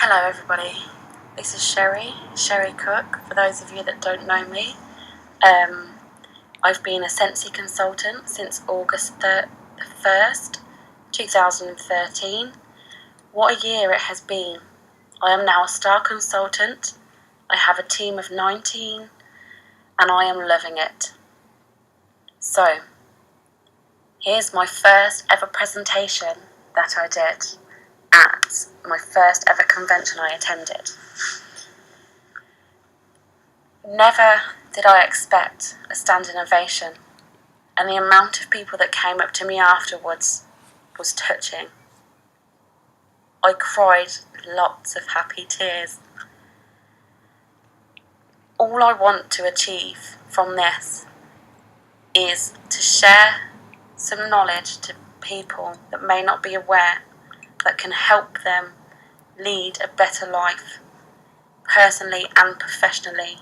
Hello everybody, this is Sherry Cook, for those of you that don't know me. I've been a Scentsy consultant since August the 1st, 2013. What a year it has been. I am now a star consultant, I have a team of 19 and I am loving it. So, here's my first ever presentation that I did at my first ever convention I attended. Never did I expect a standing ovation, and the amount of people that came up to me afterwards was touching. I cried lots of happy tears. All I want to achieve from this is to share some knowledge to people that may not be aware, that can help them lead a better life, personally and professionally.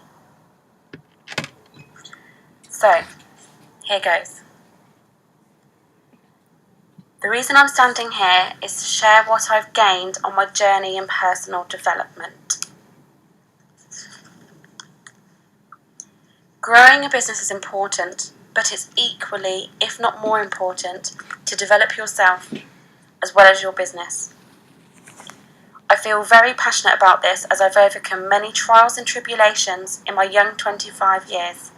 So, here goes. The reason I'm standing here is to share what I've gained on my journey in personal development. Growing a business is important, but it's equally, if not more important, to develop yourself as well as your business. I feel very passionate about this as I've overcome many trials and tribulations in my young 25 years.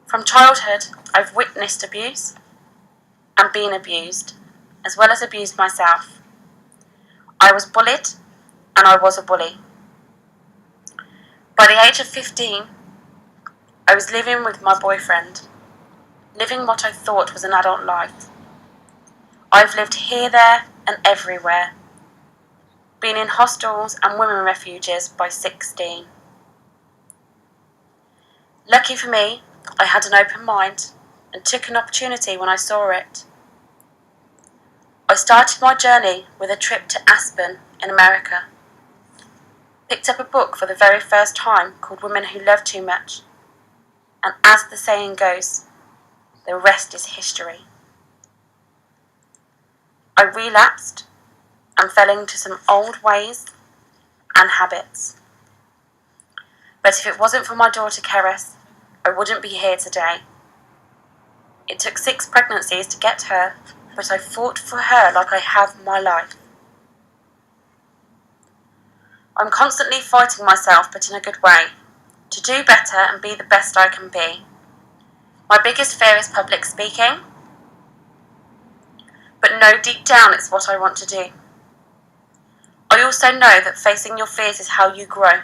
From childhood, I've witnessed abuse and been abused, as well as abused myself. I was bullied and I was a bully. By the age of 15, I was living with my boyfriend, living what I thought was an adult life. I've lived here, there and everywhere, been in hostels and women refuges by 16. Lucky for me, I had an open mind and took an opportunity when I saw it. I started my journey with a trip to Aspen in America. Picked up a book for the very first time called Women Who Love Too Much. And as the saying goes, the rest is history. I relapsed and fell into some old ways and habits. But if it wasn't for my daughter Keris, I wouldn't be here today. It took 6 pregnancies to get her, but I fought for her like I have my life. I'm constantly fighting myself, but in a good way, to do better and be the best I can be. My biggest fear is public speaking, but know deep down it's what I want to do. I also know that facing your fears is how you grow.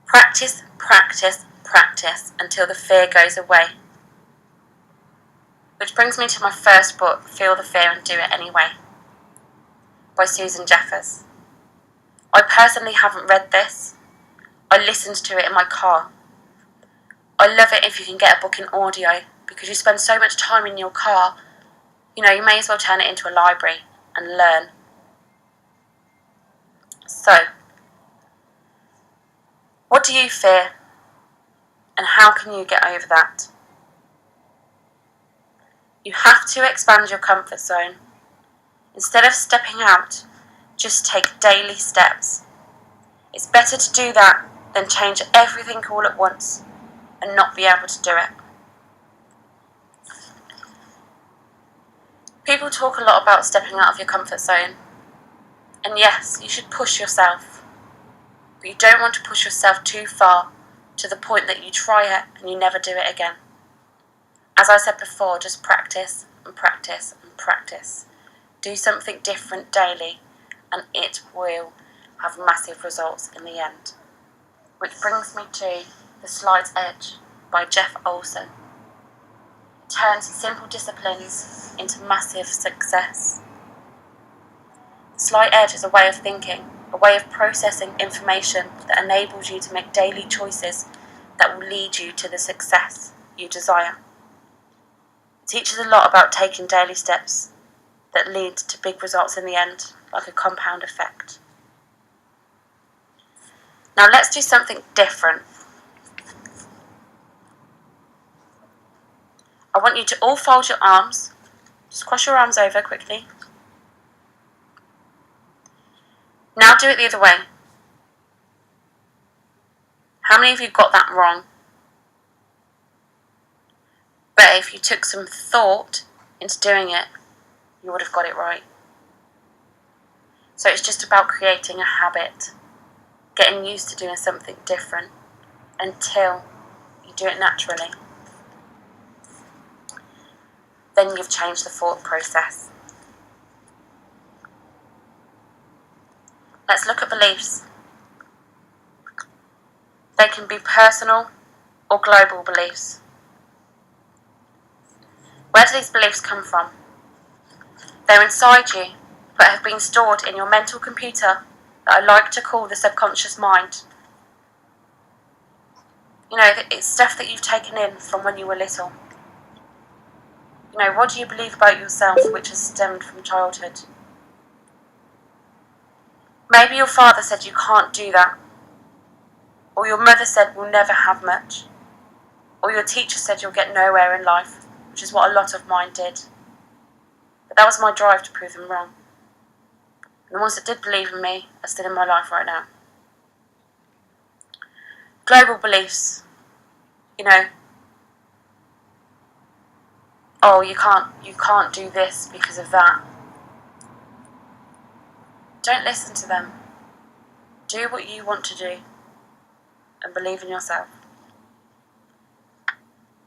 Practice, practice, practice until the fear goes away. Which brings me to my first book, Feel the Fear and Do It Anyway, by Susan Jeffers. I personally haven't read this. I listened to it in my car. I love it if you can get a book in audio, because you spend so much time in your car, you may as well turn it into a library and learn. So, what do you fear? And how can you get over that? You have to expand your comfort zone. Instead of stepping out, just take daily steps. It's better to do that than change everything all at once and not be able to do it. People talk a lot about stepping out of your comfort zone. And yes, you should push yourself. But you don't want to push yourself too far to the point that you try it and you never do it again. As I said before, just practice and practice and practice. Do something different daily and it will have massive results in the end. Which brings me to The Slight Edge by Jeff Olson. It turns simple disciplines into massive success. The slight edge is a way of thinking, a way of processing information that enables you to make daily choices that will lead you to the success you desire. It teaches a lot about taking daily steps that lead to big results in the end, like a compound effect. Now let's do something different. I want you to all fold your arms. Just cross your arms over quickly. Now do it the other way. How many of you got that wrong? But if you took some thought into doing it, you would have got it right. So it's just about creating a habit, getting used to doing something different until you do it naturally. Then you've changed the thought process. Let's look at beliefs. They can be personal or global beliefs. Where do these beliefs come from? They're inside you, but have been stored in your mental computer that I like to call the subconscious mind. You know, it's stuff that you've taken in from when you were little. You know, what do you believe about yourself which has stemmed from childhood? Maybe your father said you can't do that. Or your mother said we'll never have much. Or your teacher said you'll get nowhere in life, which is what a lot of mine did. But that was my drive to prove them wrong. And the ones that did believe in me are still in my life right now. Global beliefs. You know, oh, you can't do this because of that. Don't listen to them. Do what you want to do and believe in yourself.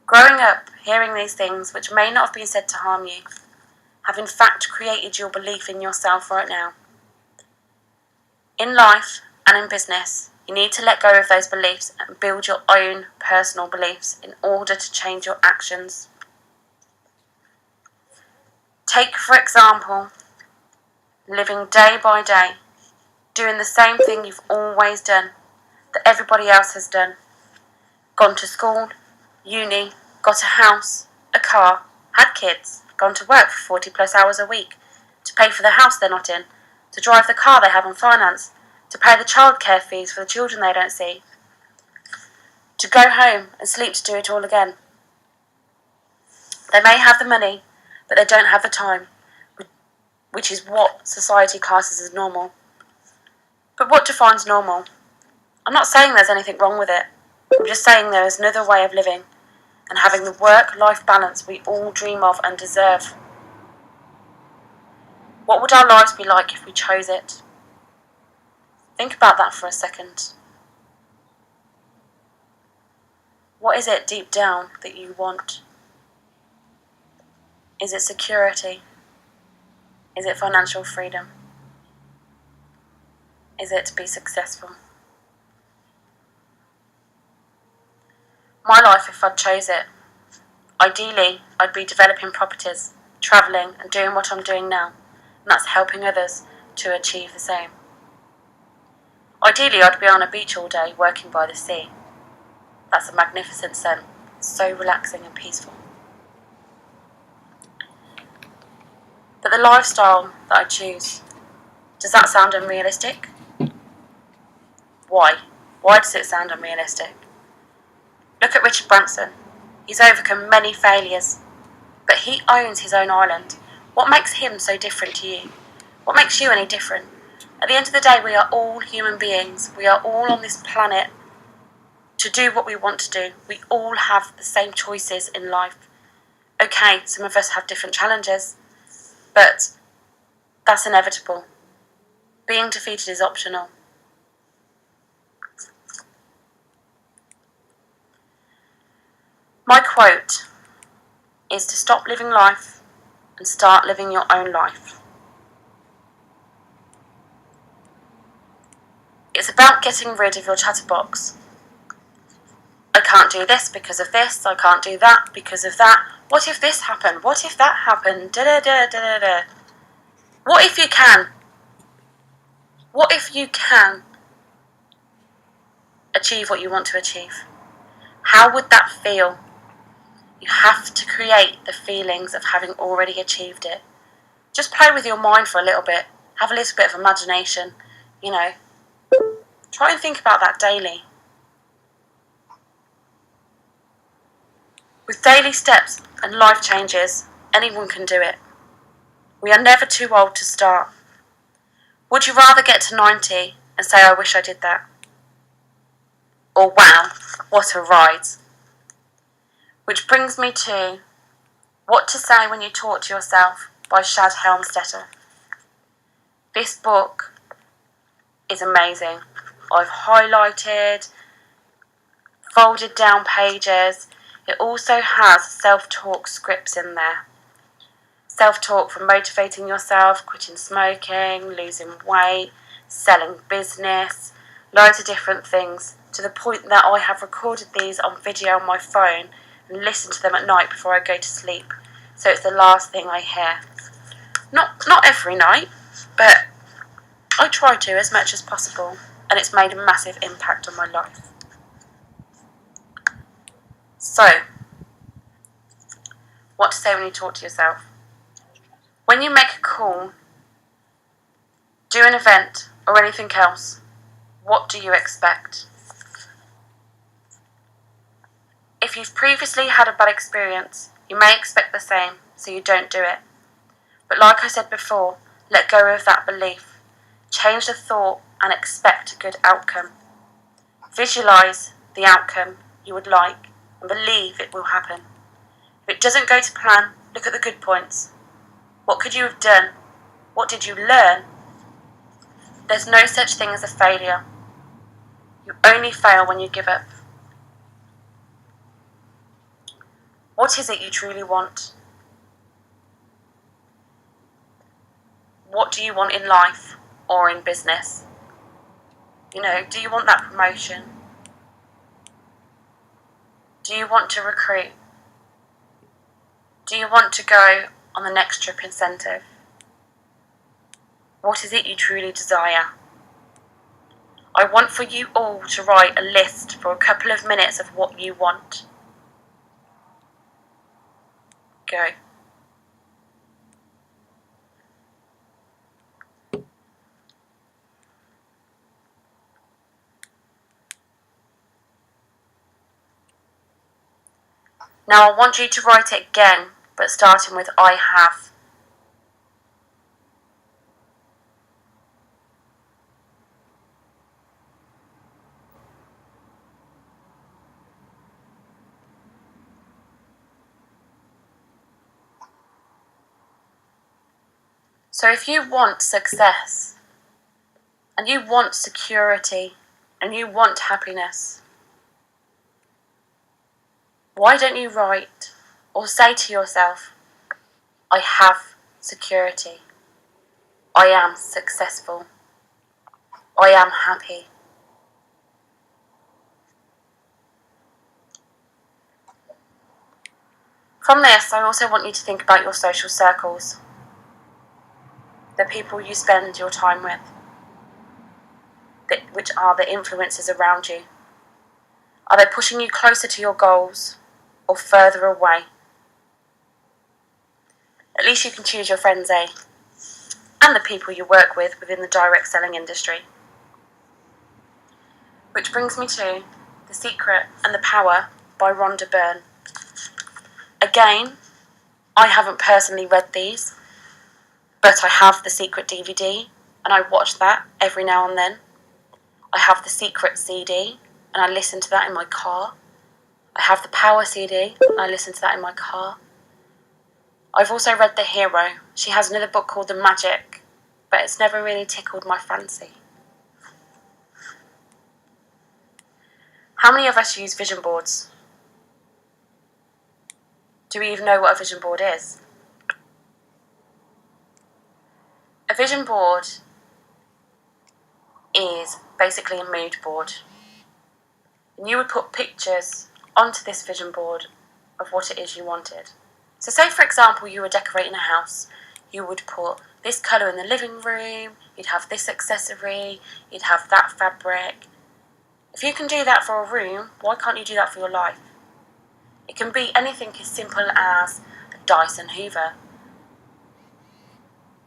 Growing up, hearing these things, which may not have been said to harm you, have in fact created your belief in yourself right now. In life and in business, you need to let go of those beliefs and build your own personal beliefs in order to change your actions. Take, for example, living day by day, doing the same thing you've always done, that everybody else has done. Gone to school, uni, got a house, a car, had kids, gone to work for 40 plus hours a week, to pay for the house they're not in, to drive the car they have on finance, to pay the childcare fees for the children they don't see, to go home and sleep to do it all again. They may have the money, but they don't have the time, which is what society classes as normal. But what defines normal? I'm not saying there's anything wrong with it. I'm just saying there is another way of living and having the work-life balance we all dream of and deserve. What would our lives be like if we chose it? Think about that for a second. What is it deep down that you want? Is it security? Is it financial freedom? Is it to be successful? My life, if I'd chose it, ideally I'd be developing properties, travelling and doing what I'm doing now, and that's helping others to achieve the same. Ideally I'd be on a beach all day working by the sea. That's a magnificent scent, so relaxing and peaceful. But the lifestyle that I choose, does that sound unrealistic? Why? Why does it sound unrealistic? Look at Richard Branson. He's overcome many failures, but he owns his own island. What makes him so different to you? What makes you any different? At the end of the day, we are all human beings. We are all on this planet to do what we want to do. We all have the same choices in life. Okay, some of us have different challenges, but that's inevitable. Being defeated is optional. My quote is to stop living life and start living your own life. It's about getting rid of your chatterbox. I can't do this because of this, I can't do that because of that. What if this happened? What if that happened? Da da da da da. What if you can? What if you can achieve what you want to achieve? How would that feel? You have to create the feelings of having already achieved it. Just play with your mind for a little bit. Have a little bit of imagination. You know, try and think about that daily. With daily steps and life changes, anyone can do it. We are never too old to start. Would you rather get to 90 and say, I wish I did that? Or wow, what a ride? Which brings me to What to Say When You Talk to Yourself by Shad Helmstetter. This book is amazing. I've highlighted, folded down pages. It also has self-talk scripts in there. Self-talk for motivating yourself, quitting smoking, losing weight, selling business, loads of different things, to the point that I have recorded these on video on my phone and listen to them at night before I go to sleep. So it's the last thing I hear. Not every night, but I try to as much as possible, and it's made a massive impact on my life. So, what to say when you talk to yourself? When you make a call, do an event, or anything else, what do you expect? If you've previously had a bad experience, you may expect the same, so you don't do it. But like I said before, let go of that belief. Change the thought and expect a good outcome. Visualise the outcome you would like and believe it will happen. If it doesn't go to plan, look at the good points. What could you have done? What did you learn? There's no such thing as a failure. You only fail when you give up. What is it you truly want? What do you want in life or in business? Do you want that promotion? Do you want to recruit? Do you want to go on the next trip incentive? What is it you truly desire? I want for you all to write a list for a couple of minutes of what you want. Go. Now I want you to write it again, but starting with I have. So if you want success, and you want security, and you want happiness, why don't you write or say to yourself, I have security, I am successful, I am happy. From this, I also want you to think about your social circles, the people you spend your time with, which are the influences around you. Are they pushing you closer to your goals or further away? At least you can choose your friends, eh? And the people you work with within the direct selling industry. Which brings me to The Secret and the Power by Rhonda Byrne. Again, I haven't personally read these, but I have the Secret DVD and I watch that every now and then. I have the Secret CD and I listen to that in my car. I have the Power CD and I listen to that in my car. I've also read The Hero. She has another book called The Magic, but it's never really tickled my fancy. How many of us use vision boards? Do we even know what a vision board is? A vision board is basically a mood board. And you would put pictures onto this vision board of what it is you wanted. So say for example you were decorating a house, you would put this colour in the living room, you'd have this accessory, you'd have that fabric. If you can do that for a room, why can't you do that for your life? It can be anything as simple as a Dyson Hoover,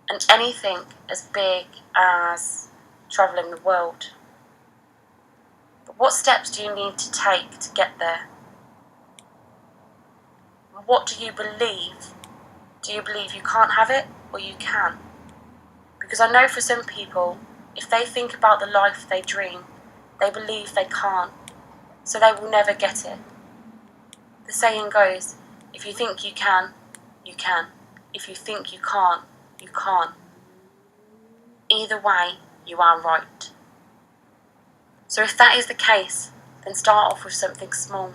and anything as big as travelling the world. But what steps do you need to take to get there? What do you believe? Do you believe you can't have it, or you can? Because I know for some people, if they think about the life they dream, they believe they can't, so they will never get it. The saying goes, if you think you can, you can. If you think you can't, you can't. Either way, you are right. So if that is the case, then start off with something small.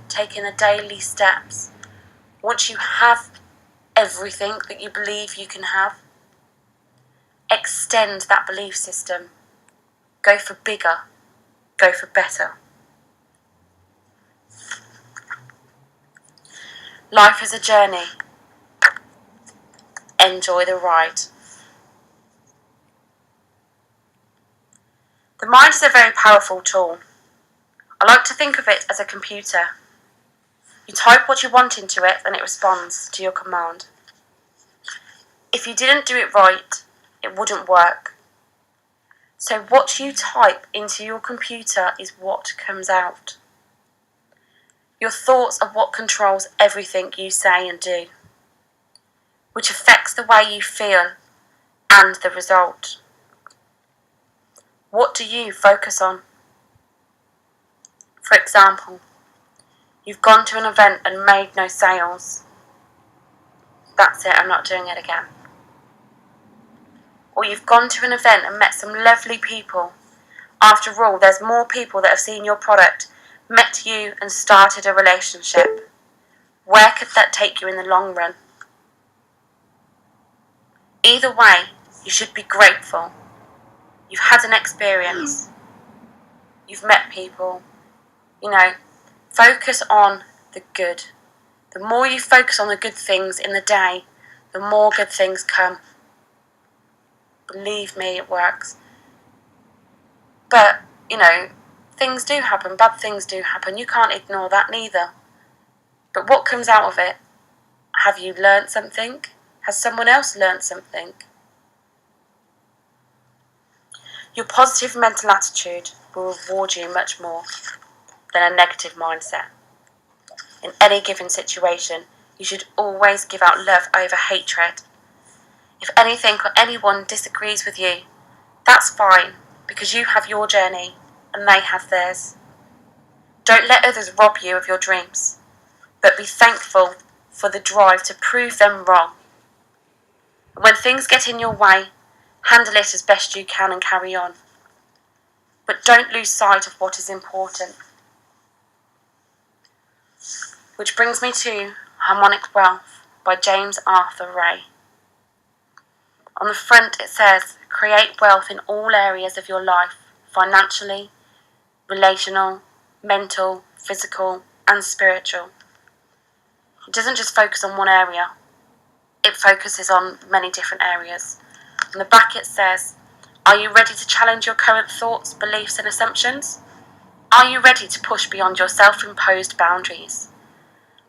Taking the daily steps. Once you have everything that you believe you can have, extend that belief system. Go for bigger. Go for better. Life is a journey. Enjoy the ride. The mind is a very powerful tool. I like to think of it as a computer. You type what you want into it and it responds to your command. If you didn't do it right, it wouldn't work. So what you type into your computer is what comes out. Your thoughts are what controls everything you say and do, which affects the way you feel and the result. What do you focus on? For example, you've gone to an event and made no sales. That's it, I'm not doing it again. Or you've gone to an event and met some lovely people. After all, there's more people that have seen your product, met you and started a relationship. Where could that take you in the long run? Either way, you should be grateful. You've had an experience. You've met people. Focus on the good. The more you focus on the good things in the day, the more good things come. Believe me, it works. But, things do happen. Bad things do happen. You can't ignore that neither. But what comes out of it? Have you learnt something? Has someone else learnt something? Your positive mental attitude will reward you much more than a negative mindset. In any given situation, you should always give out love over hatred. If anything or anyone disagrees with you, that's fine, because you have your journey and they have theirs. Don't let others rob you of your dreams, but be thankful for the drive to prove them wrong. When things get in your way, handle it as best you can and carry on. But don't lose sight of what is important. Which brings me to Harmonic Wealth by James Arthur Ray. On the front it says, create wealth in all areas of your life, financially, relational, mental, physical and spiritual. It doesn't just focus on one area, it focuses on many different areas. On the back it says, are you ready to challenge your current thoughts, beliefs and assumptions? Are you ready to push beyond your self-imposed boundaries?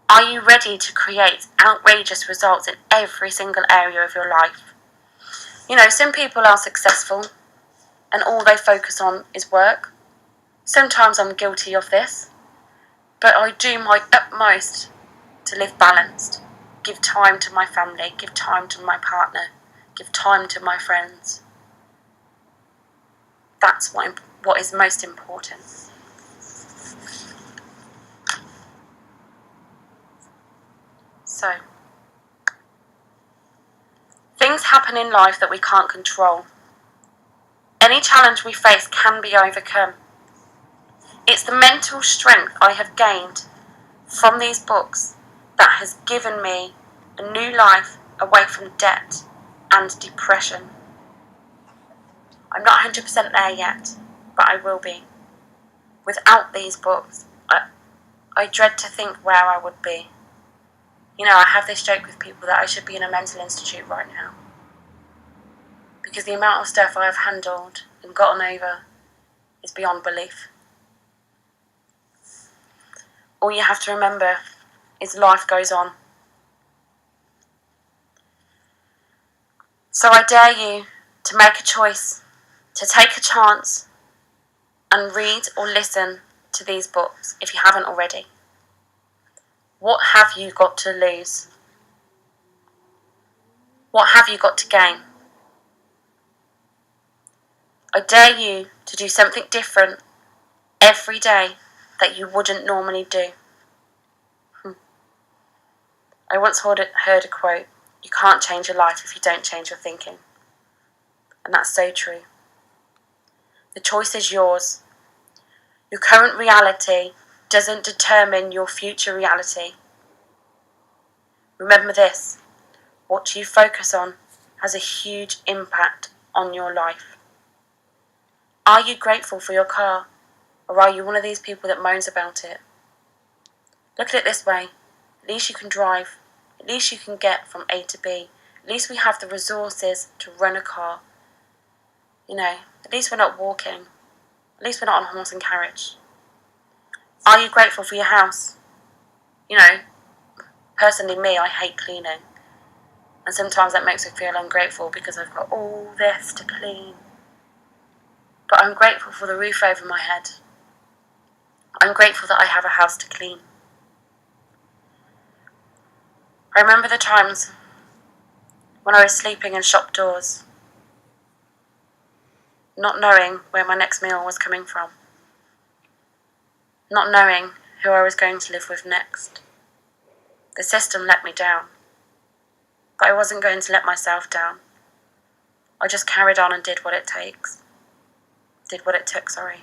Are you ready to create outrageous results in every single area of your life? Some people are successful and all they focus on is work. Sometimes I'm guilty of this, but I do my utmost to live balanced, give time to my family, give time to my partner, give time to my friends. That's what is most important. So, things happen in life that we can't control. Any challenge we face can be overcome. It's the mental strength I have gained from these books that has given me a new life away from debt and depression. I'm not 100% there yet, but I will be. Without these books, I dread to think where I would be. I have this joke with people that I should be in a mental institute right now. Because the amount of stuff I have handled and gotten over is beyond belief. All you have to remember is life goes on. So I dare you to make a choice, to take a chance and read or listen to these books if you haven't already. What have you got to lose? What have you got to gain? I dare you to do something different every day that you wouldn't normally do. I once heard a quote, "You can't change your life if you don't change your thinking." And that's so true. The choice is yours. Your current reality doesn't determine your future reality. Remember this, what you focus on has a huge impact on your life. Are you grateful for your car, or are you one of these people that moans about it? Look at it this way, at least you can drive, at least you can get from A to B, at least we have the resources to run a car. At least we're not walking, at least we're not on horse and carriage. Are you grateful for your house? Personally me, I hate cleaning. And sometimes that makes me feel ungrateful because I've got all this to clean. But I'm grateful for the roof over my head. I'm grateful that I have a house to clean. I remember the times when I was sleeping in shop doors, not knowing where my next meal was coming from, not knowing who I was going to live with next. The system let me down, but I wasn't going to let myself down. I just carried on and did what it took. I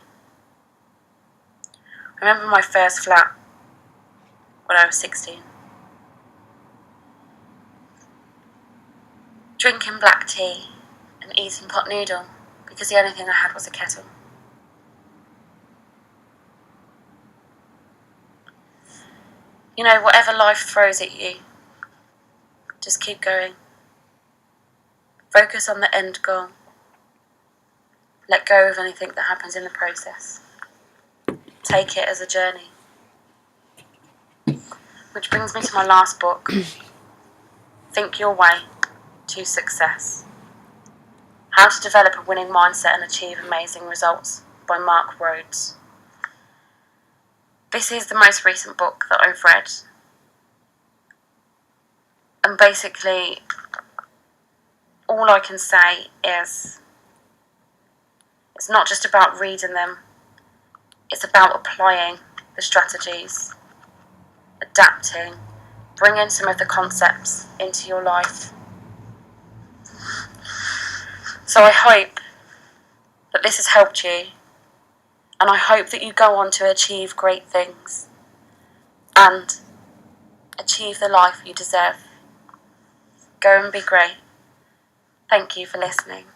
remember my first flat when I was 16. Drinking black tea and eating pot noodle because the only thing I had was a kettle. Whatever life throws at you, just keep going. Focus on the end goal. Let go of anything that happens in the process. Take it as a journey. Which brings me to my last book, Think Your Way to Success. How to Develop a Winning Mindset and Achieve Amazing Results by Mark Rhodes. This is the most recent book that I've read. And basically, all I can say is it's not just about reading them, it's about applying the strategies, adapting, bringing some of the concepts into your life. So I hope that this has helped you, and I hope that you go on to achieve great things and achieve the life you deserve. Go and be great. Thank you for listening.